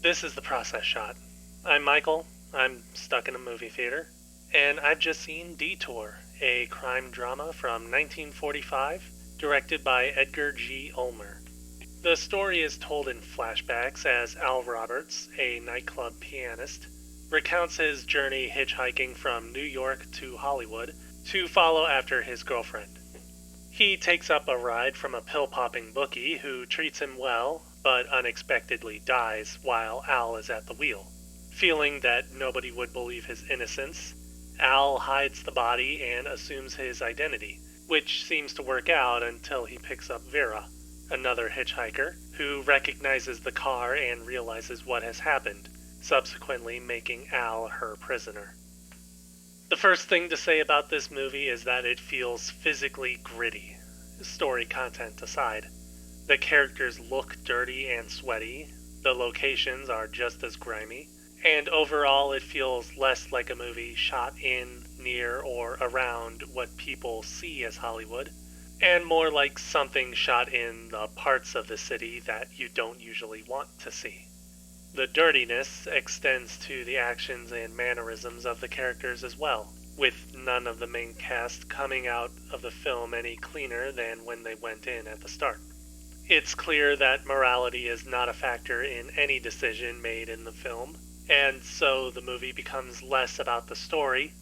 This is the process shot. I'm Michael. I'm stuck in a movie theater, and I've just seen Detour, a crime drama from 1945, directed by Edgar Ulmer. The story is told in flashbacks as Al Roberts, a nightclub pianist, recounts his journey hitchhiking from New York to Hollywood to follow after his girlfriend. He takes up a ride from a pill-popping bookie who treats him well, but unexpectedly dies while Al is at the wheel. Feeling that nobody would believe his innocence, Al hides the body and assumes his identity, which seems to work out until he picks up Vera, another hitchhiker, who recognizes the car and realizes what has happened, subsequently making Al her prisoner. The first thing to say about this movie is that it feels physically gritty, story content aside. The characters look dirty and sweaty, the locations are just as grimy, and overall it feels less like a movie shot in, near, or around what people see as Hollywood, and more like something shot in the parts of the city that you don't usually want to see. The dirtiness extends to the actions and mannerisms of the characters as well, with none of the main cast coming out of the film any cleaner than when they went in at the start. It's clear that morality is not a factor in any decision made in the film, and so the movie becomes less about the story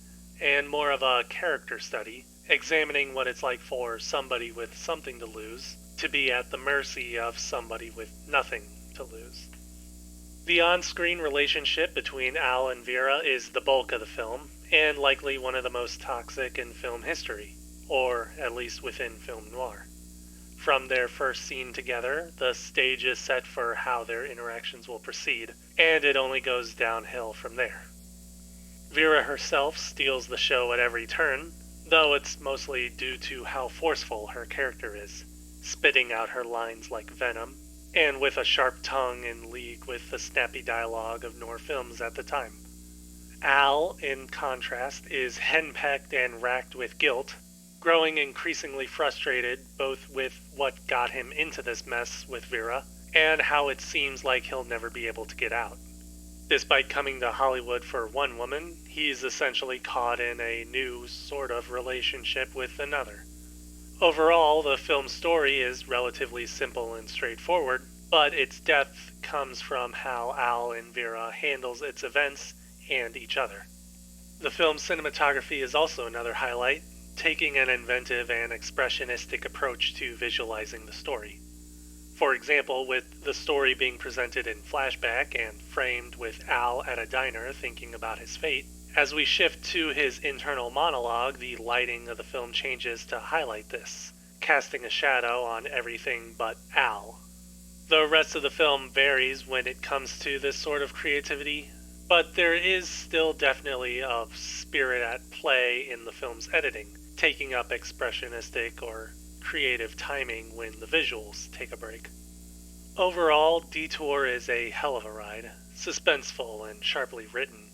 and more of a character study, examining what it's like for somebody with something to lose to be at the mercy of somebody with nothing to lose. The on-screen relationship between Al and Vera is the bulk of the film, and likely one of the most toxic in film history, or at least within film noir. From their first scene together, the stage is set for how their interactions will proceed, and it only goes downhill from there. Vera herself steals the show at every turn, though it's mostly due to how forceful her character is, spitting out her lines like venom, and with a sharp tongue in league with the snappy dialogue of noir films at the time. Al, in contrast, is henpecked and racked with guilt, growing increasingly frustrated both with what got him into this mess with Vera and how it seems like he'll never be able to get out. Despite coming to Hollywood for one woman, he's essentially caught in a new sort of relationship with another. Overall, the film's story is relatively simple and straightforward, but its depth comes from how Al and Vera handles its events and each other. The film's cinematography is also another highlight, taking an inventive and expressionistic approach to visualizing the story. For example, with the story being presented in flashback and framed with Al at a diner thinking about his fate, as we shift to his internal monologue, the lighting of the film changes to highlight this, casting a shadow on everything but Al. The rest of the film varies when it comes to this sort of creativity, but there is still definitely a spirit at play in the film's editing, taking up expressionistic or creative timing when the visuals take a break. Overall, Detour is a hell of a ride, suspenseful and sharply written.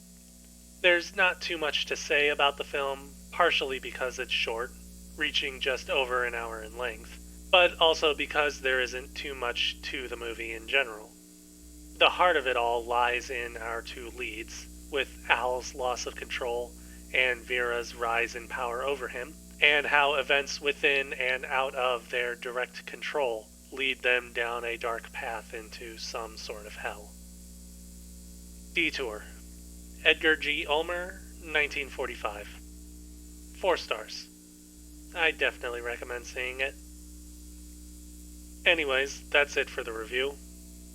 There's not too much to say about the film, partially because it's short, reaching just over an hour in length, but also because there isn't too much to the movie in general. The heart of it all lies in our two leads, with Al's loss of control and Vera's rise in power over him, and how events within and out of their direct control lead them down a dark path into some sort of hell. Detour. Edgar Ulmer, 1945. 4 stars. I definitely recommend seeing it. Anyways, that's it for the review.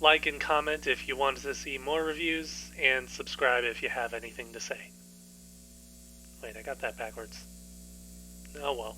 Like and comment if you want to see more reviews, and subscribe if you have anything to say. Wait, I got that backwards. Oh well.